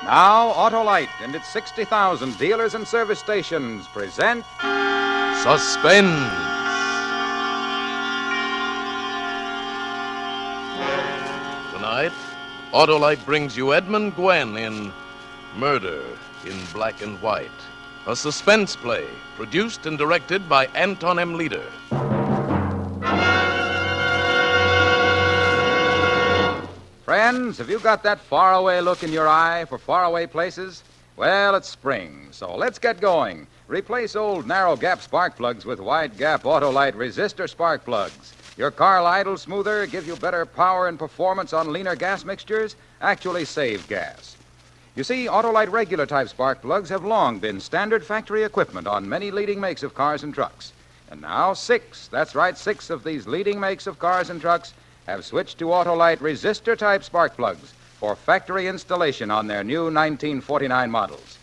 Now, Autolite and its 60,000 dealers and service stations present Suspense. Tonight, Autolite brings you Edmund Gwenn in Murder in Black and White, a suspense play produced and directed by Anton M. Leader. Friends, have you got that faraway look in your eye for faraway places? Well, it's spring, so let's get going. Replace old narrow-gap spark plugs with wide-gap Autolite resistor spark plugs. Your car will idle smoother, give you better power and performance on leaner gas mixtures, actually save gas. You see, Autolite regular-type spark plugs have long been standard factory equipment on many leading makes of cars and trucks. And now 6 of these leading makes of cars and trucks have switched to Autolite resistor-type spark plugs for factory installation on their new 1949 models.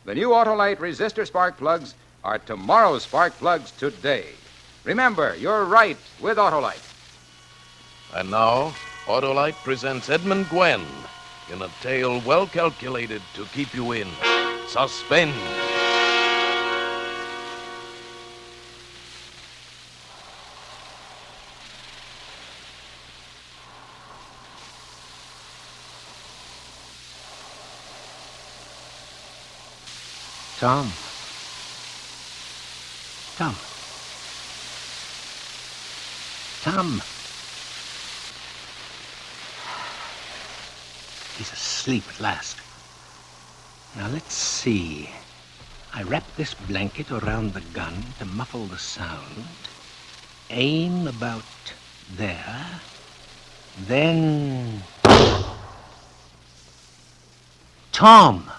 The new Autolite resistor spark plugs are tomorrow's spark plugs today. Remember, you're right with Autolite. And now, Autolite presents Edmund Gwenn in a tale well calculated to keep you in suspense. Tom. He's asleep at last. Now, let's see. I wrap this blanket around the gun to muffle the sound. Aim about there. Then... Tom!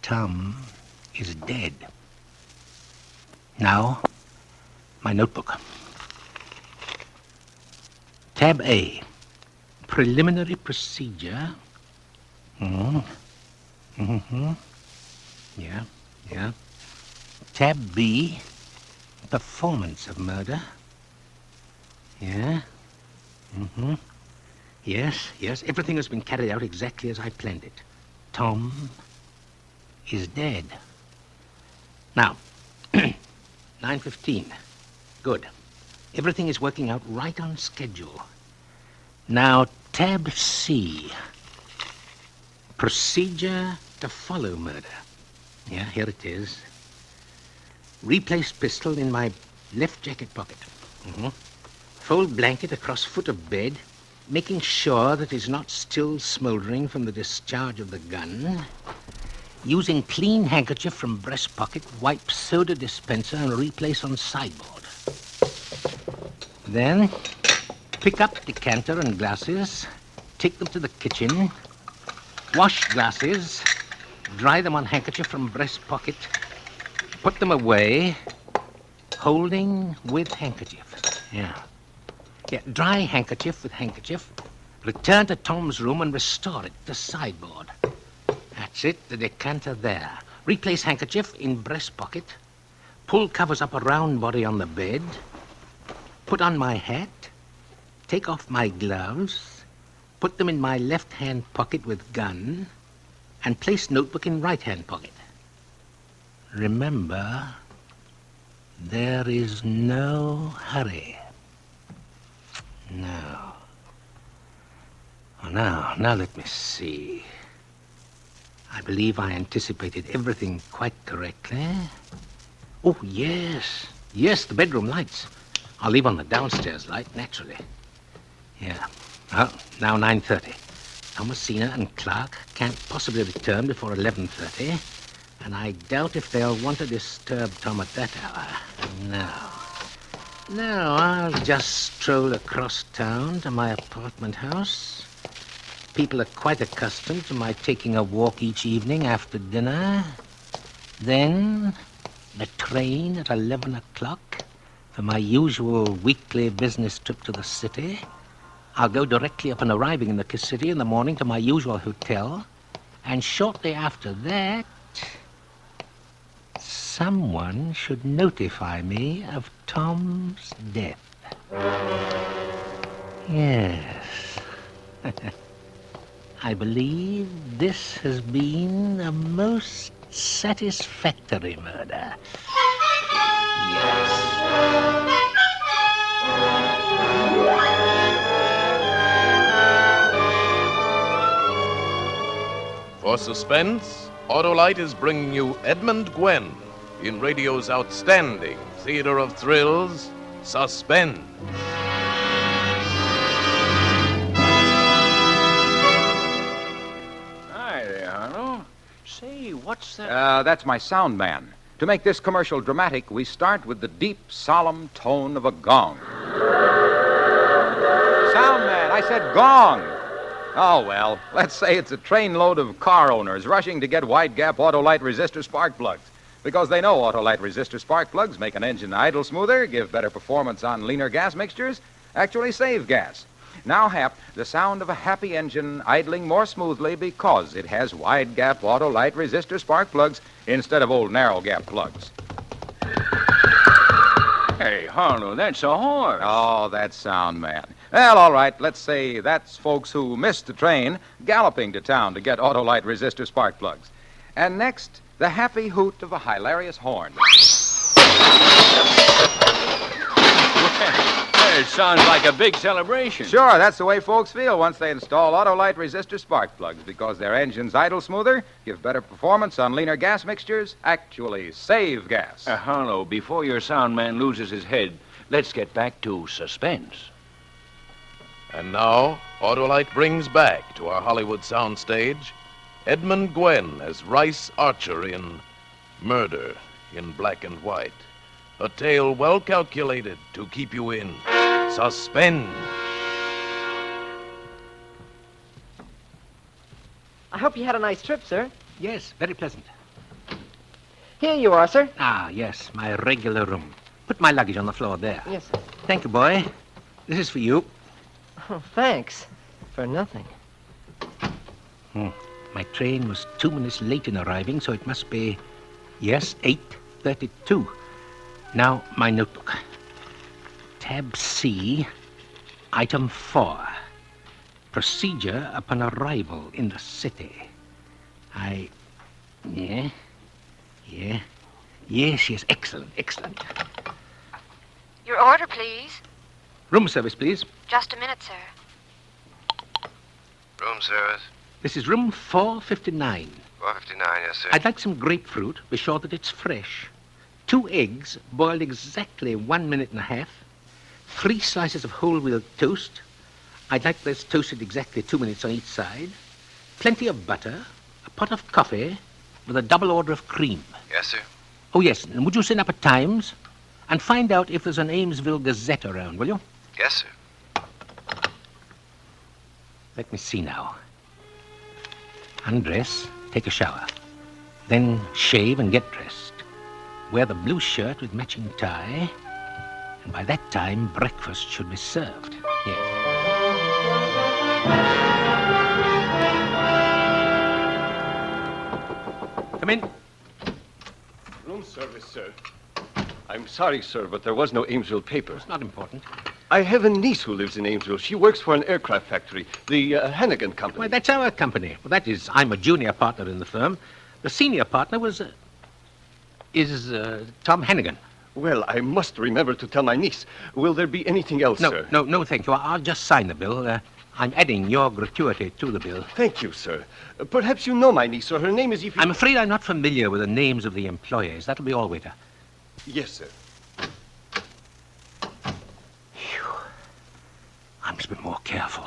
Tom is dead. Now, my notebook. Tab A, preliminary procedure. Yeah. Tab B, performance of murder. Yeah. Yes, everything has been carried out exactly as I planned it. Tom is dead. Now, 9:15. Good. Everything is working out right on schedule. Now, tab C. Procedure to follow murder. Yeah, here it is. Replace pistol in my left jacket pocket. Fold blanket across foot of bed, making sure that it's not still smoldering from the discharge of the gun. Using clean handkerchief from breast pocket, wipe soda dispenser and replace on sideboard. Then, pick up decanter and glasses, take them to the kitchen, wash glasses, dry them on handkerchief from breast pocket, put them away, holding with handkerchief. Yeah, dry handkerchief with handkerchief, return to Tom's room and restore it to sideboard. That's it, the decanter there. Replace handkerchief in breast pocket. Pull covers up a round body on the bed. Put on my hat. Take off my gloves. Put them in my left-hand pocket with gun. And place notebook in right-hand pocket. Remember, there is no hurry. No. Oh, now let me see. I believe I anticipated everything quite correctly. Oh, yes, the bedroom lights. I'll leave on the downstairs light, naturally. Yeah. Well, now 9:30. Thomasina and Clark can't possibly return before 11:30, and I doubt if they'll want to disturb Tom at that hour. No, I'll just stroll across town to my apartment house. People are quite accustomed to my taking a walk each evening after dinner. Then the train at 11 o'clock for my usual weekly business trip to the city. I'll go directly upon arriving in the city in the morning to my usual hotel. And shortly after that, someone should notify me of Tom's death. Yes. I believe this has been a most satisfactory murder. Yes. For Suspense, Autolite is bringing you Edmund Gwenn in radio's outstanding theater of thrills, Suspense. Hi there, Harlow. Say, what's that? That's my sound man. To make this commercial dramatic, we start with the deep, solemn tone of a gong. Sound man, I said gong. Oh, well, let's say it's a trainload of car owners rushing to get wide-gap Autolite resistor spark plugs. Because they know Autolite resistor spark plugs make an engine idle smoother, give better performance on leaner gas mixtures, actually save gas. Now, Hap, the sound of a happy engine idling more smoothly because it has wide-gap Autolite resistor spark plugs instead of old narrow-gap plugs. Hey, Harlow, that's a horse. Oh, that's sound, man. Well, all right, let's say that's folks who missed the train galloping to town to get Autolite resistor spark plugs. And next, the happy hoot of a hilarious horn. It sounds like a big celebration. Sure, that's the way folks feel once they install Autolite resistor spark plugs because their engines idle smoother, give better performance on leaner gas mixtures, actually save gas. Harlow, before your sound man loses his head, let's get back to Suspense. And now, Autolite brings back to our Hollywood soundstage Edmund Gwenn as Rice Archer in Murder in Black and White. A tale well calculated to keep you in suspense. I hope you had a nice trip, sir. Yes, very pleasant. Here you are, sir. Ah, yes, my regular room. Put my luggage on the floor there. Yes, sir. Thank you, boy. This is for you. Oh, thanks. For nothing. My train was 2 minutes late in arriving, so it must be, yes, 8:32. Now, my notebook. Tab C, item 4. Procedure upon arrival in the city. Yes, excellent. Your order, please. Room service, please. Just a minute, sir. Room service. This is room 459. 459, yes, sir. I'd like some grapefruit. Be sure that it's fresh. 2 eggs, boiled exactly 1 minute and a half. 3 slices of whole wheat toast. I'd like this toasted exactly 2 minutes on each side. Plenty of butter. A pot of coffee with a double order of cream. Yes, sir. Oh, yes, and would you send up a Times? And find out if there's an Amesville Gazette around, will you? Yes, sir. Let me see now. Undress, take a shower. Then shave and get dressed. Wear the blue shirt with matching tie. And by that time, breakfast should be served. Yes. Come in. Room service, sir. I'm sorry, sir, but there was no Amesville paper. It's not important. I have a niece who lives in Amesville. She works for an aircraft factory, the Hannigan Company. Why, that's our company. Well, that is, I'm a junior partner in the firm. The senior partner is Tom Hannigan. Well, I must remember to tell my niece. Will there be anything else, sir? No, thank you. I'll just sign the bill. I'm adding your gratuity to the bill. Thank you, sir. Perhaps you know my niece, sir. Her name is Ivor... I'm afraid I'm not familiar with the names of the employees. That'll be all, waiter. Yes, sir. I must be more careful.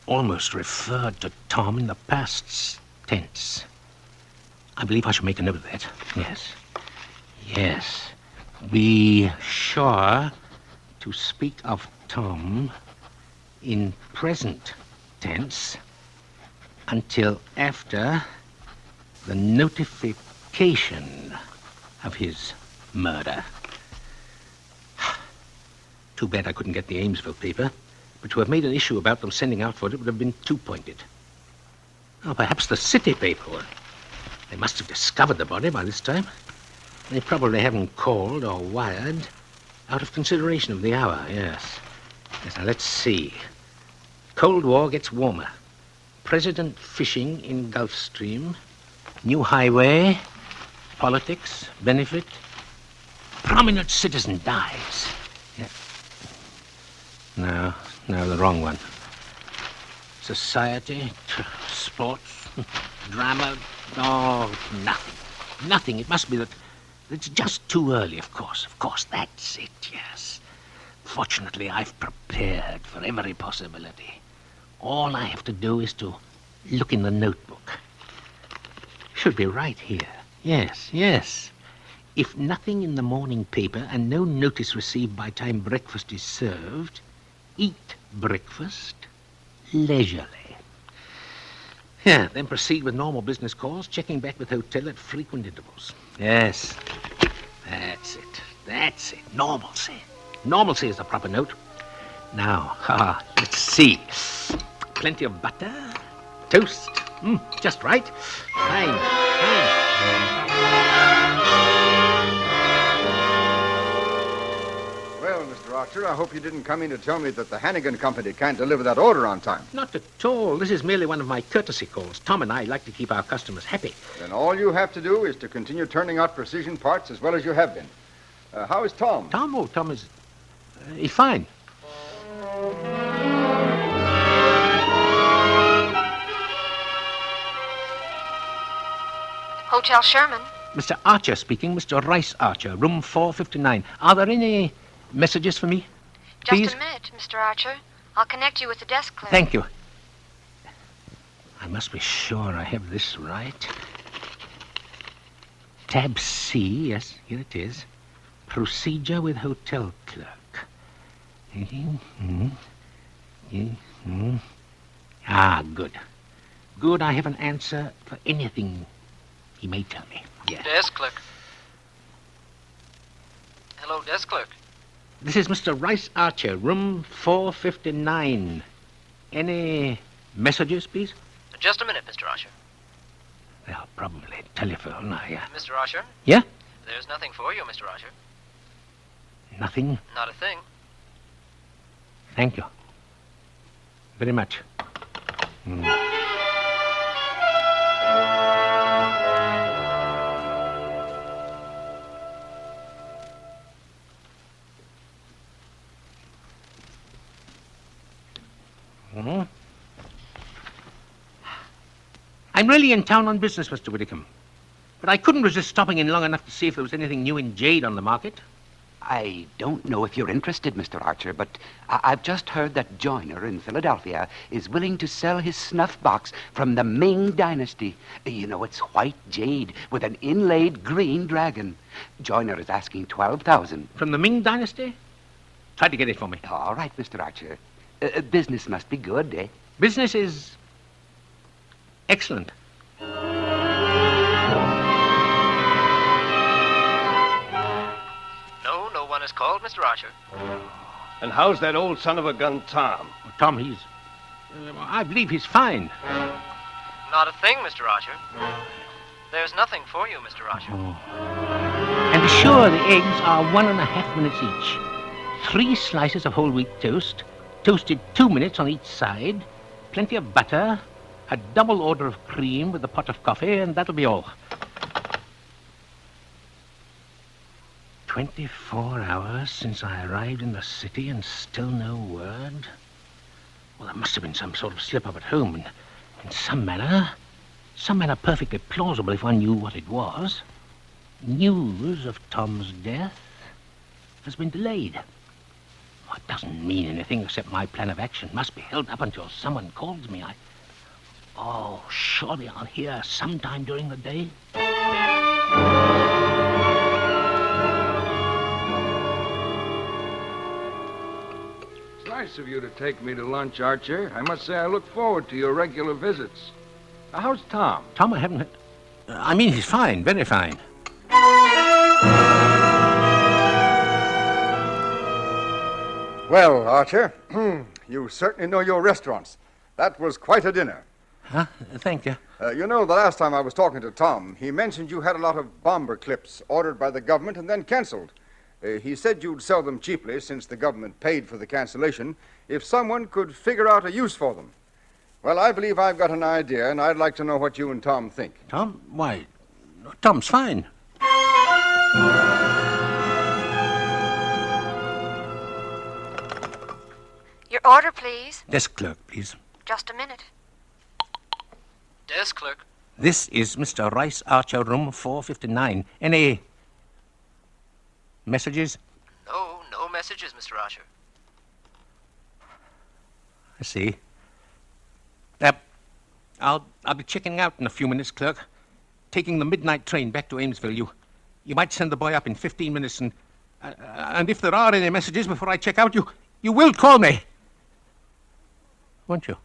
Almost referred to Tom in the past tense. I believe I should make a note of that. Yes. Be sure to speak of Tom in present tense until after the notification of his murder. Too bad I couldn't get the Amesville paper. But to have made an issue about them sending out for it would have been too pointed. Oh, perhaps the city paper. They must have discovered the body by this time. They probably haven't called or wired out of consideration of the hour, yes. Yes, now let's see. Cold War gets warmer. President fishing in Gulf Stream. New highway. Politics. Benefit. Prominent citizen dies. Yeah. No, the wrong one. Society, sports, drama. Oh, nothing. Nothing. It must be that it's just too early, of course. Of course, that's it, yes. Fortunately, I've prepared for every possibility. All I have to do is to look in the notebook. Should be right here. Yes. If nothing in the morning paper and no notice received by time breakfast is served, eat breakfast leisurely. Yeah, then proceed with normal business calls, checking back with hotel at frequent intervals. Yes, that's it. Normalcy. Normalcy is the proper note. Now, let's see. Plenty of butter, toast, just right. Fine. Well, Mr. Archer, I hope you didn't come in to tell me that the Hannigan Company can't deliver that order on time. Not at all. This is merely one of my courtesy calls. Tom and I like to keep our customers happy. Then all you have to do is to continue turning out precision parts as well as you have been. How is Tom? Tom is... he's fine. Hotel Sherman. Mr. Archer speaking. Mr. Rice Archer, room 459. Are there any messages for me? Please? Just a minute, Mr. Archer. I'll connect you with the desk clerk. Thank you. I must be sure I have this right. Tab C, yes, here it is. Procedure with hotel clerk. Good. Good, I have an answer for anything he may tell me. Yes. Desk clerk. Hello, desk clerk. This is Mr. Rice Archer, room 459. Any messages, please? Just a minute, Mr. Archer. Well, probably telephone. Mr. Archer? Yeah? There's nothing for you, Mr. Archer. Nothing? Not a thing. Thank you. Very much. I'm really in town on business, Mr. Whitcomb. But I couldn't resist stopping in long enough to see if there was anything new in jade on the market. I don't know if you're interested, Mr. Archer, but I've just heard that Joyner in Philadelphia is willing to sell his snuff box from the Ming Dynasty. You know, it's white jade with an inlaid green dragon. Joyner is asking $12,000. From the Ming Dynasty? Try to get it for me. All right, Mr. Archer. Business must be good, eh? Business is excellent. No one has called, Mr. Archer. And how's that old son of a gun, Tom? Tom, he's... I believe he's fine. Not a thing, Mr. Archer. There's nothing for you, Mr. Archer. And be sure the eggs are 1.5 minutes each. 3 slices of whole wheat toast, toasted 2 minutes on each side, plenty of butter, a double order of cream with a pot of coffee, and that'll be all. 24 hours since I arrived in the city and still no word. Well, there must have been some sort of slip-up at home, and in some manner perfectly plausible if one knew what it was. News of Tom's death has been delayed. Well, it doesn't mean anything except my plan of action must be held up until someone calls me. Surely I'll hear sometime during the day. It's nice of you to take me to lunch, Archer. I must say I look forward to your regular visits. How's Tom? Tom, I haven't... he's fine, very fine. Well, Archer, you certainly know your restaurants. That was quite a dinner. Huh? Thank you. You know, the last time I was talking to Tom, he mentioned you had a lot of bomber clips ordered by the government and then canceled. He said you'd sell them cheaply since the government paid for the cancellation if someone could figure out a use for them. Well, I believe I've got an idea, and I'd like to know what you and Tom think. Tom? Why, Tom's fine. Your order, please. Desk clerk, please. Just a minute. Desk clerk. This is Mr. Rice Archer, room 459. Any messages? No messages, Mr. Archer. I see. I'll be checking out in a few minutes, clerk. Taking the midnight train back to Amesville. You might send the boy up in 15 minutes, and if there are any messages before I check out, you will call me. Won't you?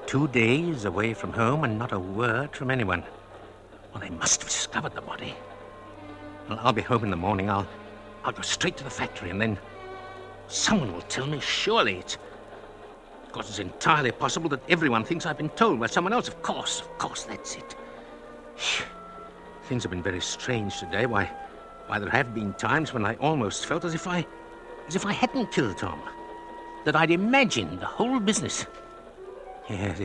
Two days away from home and not a word from anyone. Well, they must have discovered the body. Well, I'll be home in the morning. I'll go straight to the factory, and then someone will tell me, surely. Of course, it's entirely possible that everyone thinks I've been told by someone else. Of course, that's it. Things have been very strange today. Why, there have been times when I almost felt as if I hadn't killed Tom. That I'd imagined the whole business. Yes,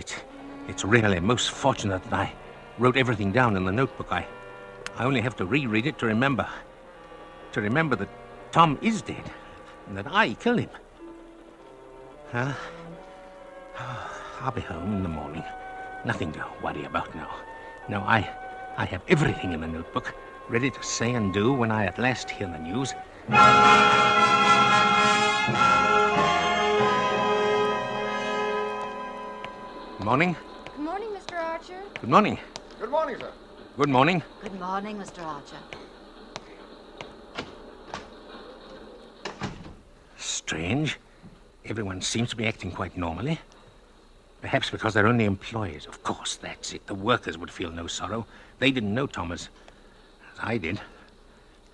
it's really most fortunate that I wrote everything down in the notebook. I only have to reread it to remember. To remember that Tom is dead and that I killed him. I'll be home in the morning. Nothing to worry about now. No, I have everything in the notebook, ready to say and do when I at last hear the news. Good morning. Good morning, Mr. Archer. Good morning. Good morning, sir. Good morning. Good morning, Mr. Archer. Strange. Everyone seems to be acting quite normally. Perhaps because they're only employees. Of course, that's it. The workers would feel no sorrow. They didn't know Tom as I did.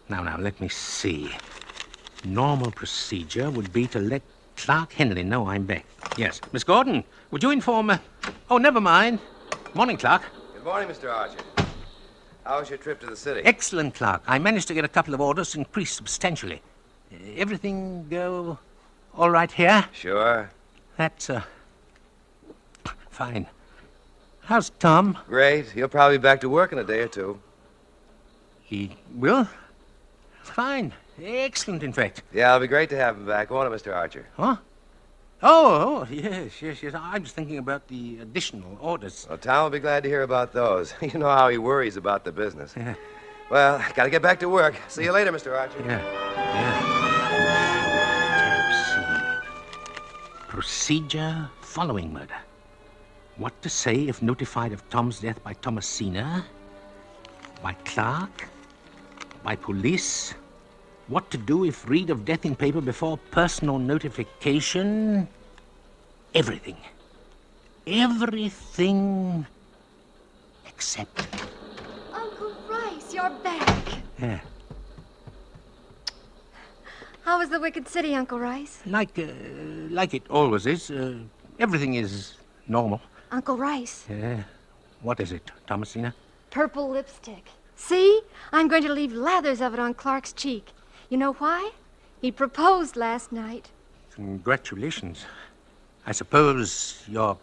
Now, let me see. Normal procedure would be to let Clark Henley know I'm back. Yes. Miss Gordon, would you inform... Oh, never mind. Morning, Clark. Good morning, Mr. Archer. How was your trip to the city? Excellent, Clark. I managed to get a couple of orders to increase substantially. Everything go all right here? Sure. That's, fine. How's Tom? Great. He'll probably be back to work in a day or two. He will? Fine. Excellent, in fact. Yeah, it'll be great to have him back, won't it, Mr. Archer? Huh? Oh, yes. I was thinking about the additional orders. Well, Tom will be glad to hear about those. You know how he worries about the business. Yeah. Well, gotta get back to work. See you later, Mr. Archer. Yeah. Procedure following murder. What to say if notified of Tom's death by Thomasina, by Clark, by police. What to do if read of death in paper before personal notification. Everything. Everything except... Uncle Rice, you're back. Yeah. How was the Wicked City, Uncle Rice? Like it always is. Everything is normal. Uncle Rice. Yeah. What is it, Thomasina? Purple lipstick. See? I'm going to leave lathers of it on Clark's cheek. You know why? He proposed last night. Congratulations. I suppose your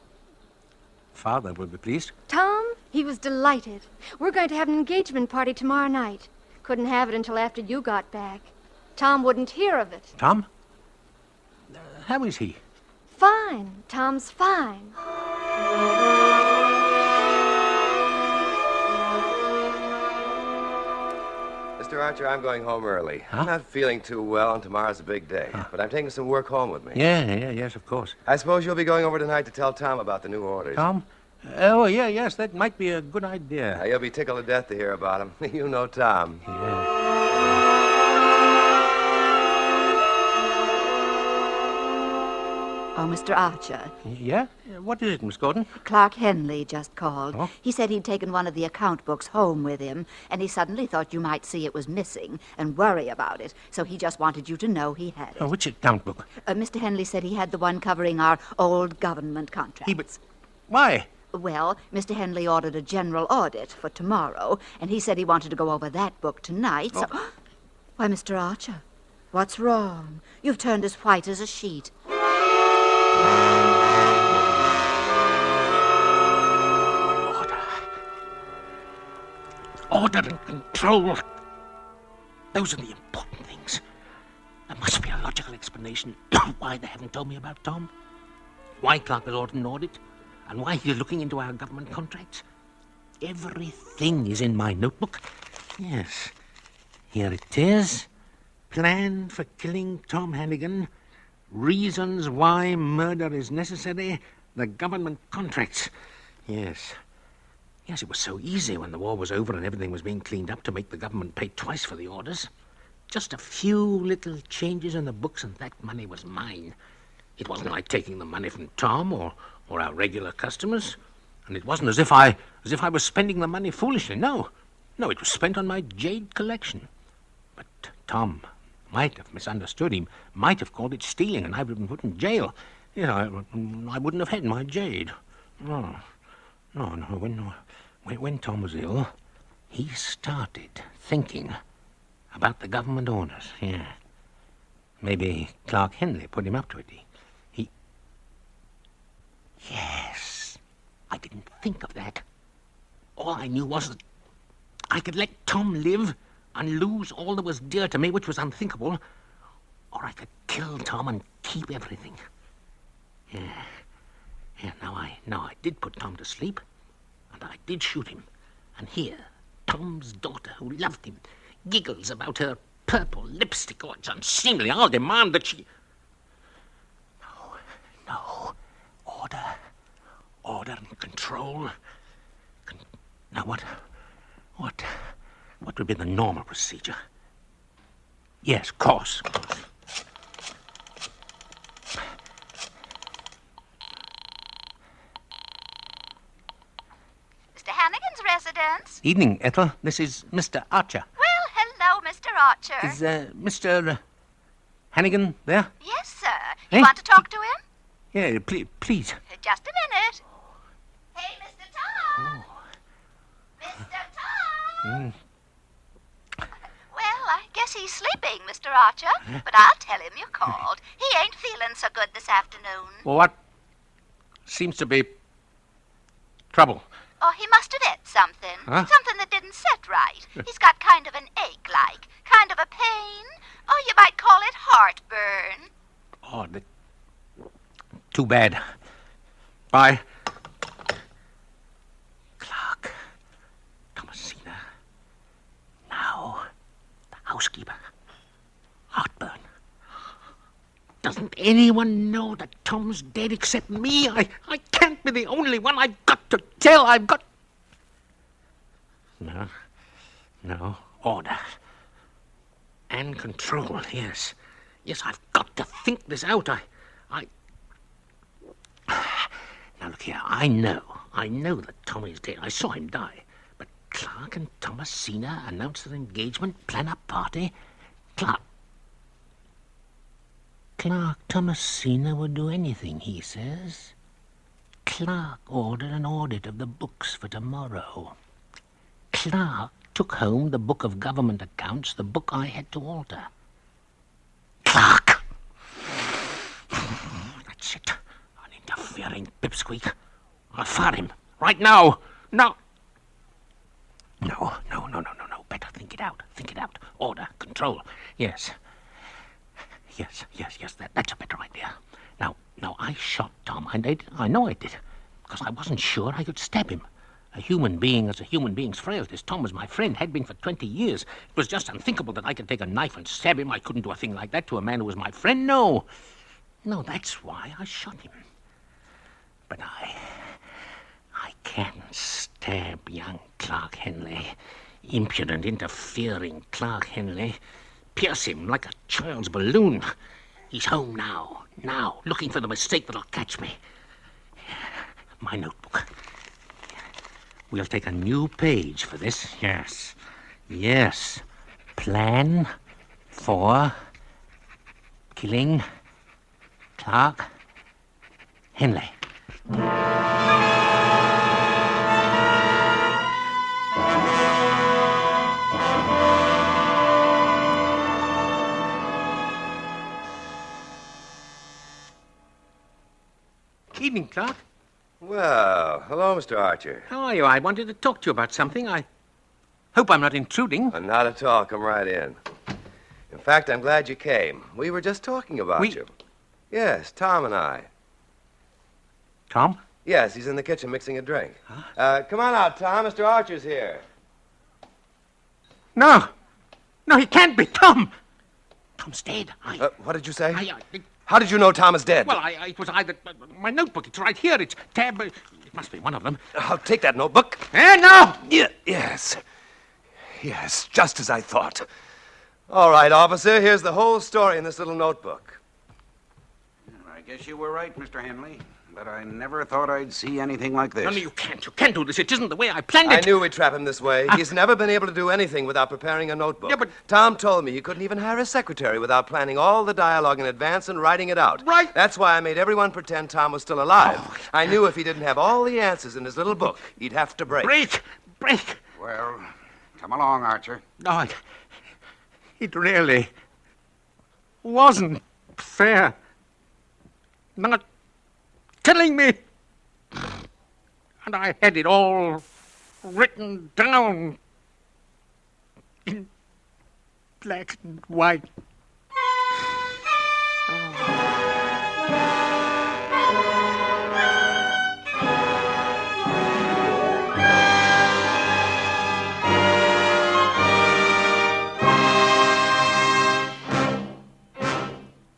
father will be pleased. Tom, he was delighted. We're going to have an engagement party tomorrow night. Couldn't have it until after you got back. Tom wouldn't hear of it. Tom? How is he? Fine. Tom's fine. Mr. Archer, I'm going home early. Huh? I'm not feeling too well, and tomorrow's a big day. But I'm taking some work home with me. Yes, of course. I suppose you'll be going over tonight to tell Tom about the new orders. Tom? Oh, yes, that might be a good idea. You'll be tickled to death to hear about him. You know Tom. Yeah. Oh, Mr. Archer. Yeah? What is it, Miss Gordon? Clark Henley just called. Oh? He said he'd taken one of the account books home with him, and he suddenly thought you might see it was missing and worry about it, so he just wanted you to know he had it. Oh, which account book? Mr. Henley said he had the one covering our old government contracts. But why? Well, Mr. Henley ordered a general audit for tomorrow, and he said he wanted to go over that book tonight, so... Why, Mr. Archer, what's wrong? You've turned as white as a sheet. Order and control. Those are the important things. There must be a logical explanation why they haven't told me about Tom. Why Clark has ordered an audit, and why he's looking into our government contracts. Everything is in my notebook. Yes. Here it is. Plan for killing Tom Hannigan. Reasons why murder is necessary. The government contracts. Yes. Yes, it was so easy when the war was over and everything was being cleaned up to make the government pay twice for the orders. Just a few little changes in the books and that money was mine. It wasn't like taking the money from Tom or our regular customers. And it wasn't as if I was spending the money foolishly. No, it was spent on my jade collection. But Tom might have misunderstood. He might have called it stealing, and I would have been put in jail. I wouldn't have had my jade. No. When Tom was ill, he started thinking about the government orders. Yeah. Maybe Clark Henley put him up to it. Yes. I didn't think of that. All I knew was that I could let Tom live and lose all that was dear to me, which was unthinkable, or I could kill Tom and keep everything. Yeah, now I did put Tom to sleep, and I did shoot him. And here, Tom's daughter, who loved him, giggles about her purple lipstick. Oh, it's unseemly. I'll demand that she... No. Order and control. Now what would be the normal procedure? Yes, of course. Mr. Hannigan's residence? Evening, Ethel. This is Mr. Archer. Well, hello, Mr. Archer. Is Mr. Hannigan there? Yes, sir. You want to talk to him? Yeah, please. Just a minute. Hey, Mr. Tom! Mr. Tom! Well, I guess he's sleeping, Mr. Archer. But I'll tell him you called. He ain't feeling so good this afternoon. Well, what seems to be trouble? Oh, he must have ate something. Huh? Something that didn't set right. He's got kind of an ache-like. Kind of a pain. Oh, you might call it heartburn. Oh, too bad. Bye. Clark. Thomasina. Now, the housekeeper. Heartburn. Doesn't anyone know that Tom's dead except me? I can't be the only one. I've got to tell. I've got... No. Order. And control, yes. Yes, I've got to think this out. Now, look here. I know that Tommy's dead. I saw him die. But Clark and Thomasina announce their engagement, plan a party. Clark, Thomasina would do anything, he says. Clark ordered an audit of the books for tomorrow. Clark took home the book of government accounts, the book I had to alter. Clark! That's it. An interfering pipsqueak. I'll fire him. Right now. No. Better think it out. Order. Control. Yes. That's a better idea. Now, I shot Tom. I know I did. Because I wasn't sure I could stab him. A human being is a human being's frailties. Tom was my friend, had been for 20 years. It was just unthinkable that I could take a knife and stab him. I couldn't do a thing like that to a man who was my friend. No, that's why I shot him. But I can't stab young Clark Henley. Impudent, interfering Clark Henley. Pierce him like a child's balloon. He's home now. Now, looking for the mistake that'll catch me. My notebook. We'll take a new page for this. Yes. Yes. Plan for killing Clark Henley. Evening, Clark. Well, hello, Mr. Archer. How are you? I wanted to talk to you about something. I hope I'm not intruding. Not at all. Come right in. In fact, I'm glad you came. We were just talking about you. Yes, Tom and I. Tom? Yes, he's in the kitchen mixing a drink. Huh? Come on out, Tom. Mr. Archer's here. No. No, he can't be. Tom. Tom's dead. What did you say? How did you know Tom is dead? Well, it was either... my notebook, it's right here. It's tab... it must be one of them. I'll take that notebook. No! Yes. Yes, just as I thought. All right, officer, here's the whole story in this little notebook. I guess you were right, Mr. Henley. But I never thought I'd see anything like this. No, you can't. You can't do this. It isn't the way I planned it. I knew we'd trap him this way. He's never been able to do anything without preparing a notebook. Yeah, but... Tom told me you couldn't even hire a secretary without planning all the dialogue in advance and writing it out. Right. That's why I made everyone pretend Tom was still alive. I knew if he didn't have all the answers in his little book, he'd have to break. Break! Well, come along, Archer. No, it really wasn't fair. Not killing me. And I had it all written down in black and white.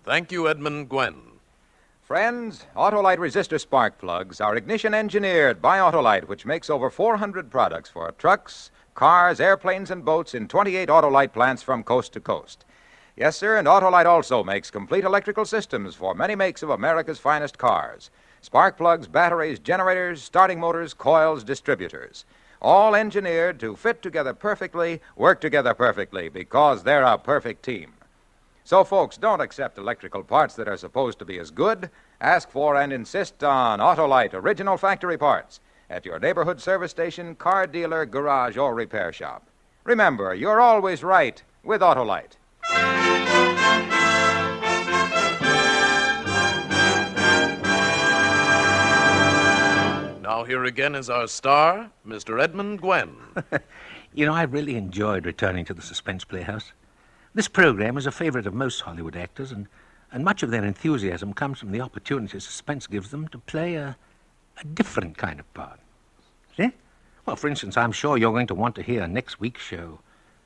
Thank you, Edmund Gwenn. Friends, Autolite resistor spark plugs are ignition engineered by Autolite, which makes over 400 products for trucks, cars, airplanes, and boats in 28 Autolite plants from coast to coast. Yes, sir, and Autolite also makes complete electrical systems for many makes of America's finest cars. Spark plugs, batteries, generators, starting motors, coils, distributors. All engineered to fit together perfectly, work together perfectly, because they're a perfect team. So, folks, don't accept electrical parts that are supposed to be as good. Ask for and insist on Autolite original factory parts at your neighborhood service station, car dealer, garage, or repair shop. Remember, you're always right with Autolite. Now here again is our star, Mr. Edmund Gwenn. You know, I really enjoyed returning to the Suspense Playhouse. This program is a favorite of most Hollywood actors, and much of their enthusiasm comes from the opportunity Suspense gives them to play a different kind of part. See? Well, for instance, I'm sure you're going to want to hear next week's show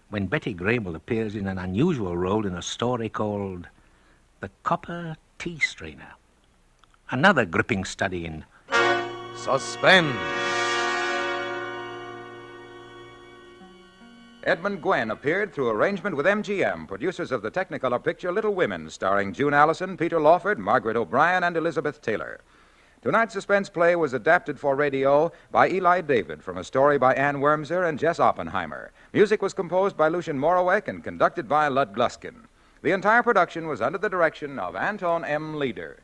when Betty Grable appears in an unusual role in a story called The Copper Tea Strainer. Another gripping study in Suspense. Edmund Gwenn appeared through arrangement with MGM, producers of the Technicolor picture Little Women, starring June Allison, Peter Lawford, Margaret O'Brien, and Elizabeth Taylor. Tonight's suspense play was adapted for radio by Eli David from a story by Ann Wormser and Jess Oppenheimer. Music was composed by Lucien Morawek and conducted by Lud Gluskin. The entire production was under the direction of Anton M. Leader.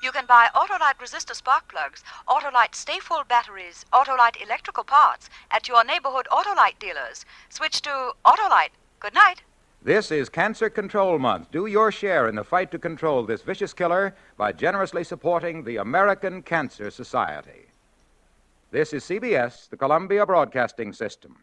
You can buy Autolite resistor spark plugs, Autolite stay-full batteries, Autolite electrical parts at your neighborhood Autolite dealers. Switch to Autolite. Good night. This is Cancer Control Month. Do your share in the fight to control this vicious killer by generously supporting the American Cancer Society. This is CBS, the Columbia Broadcasting System.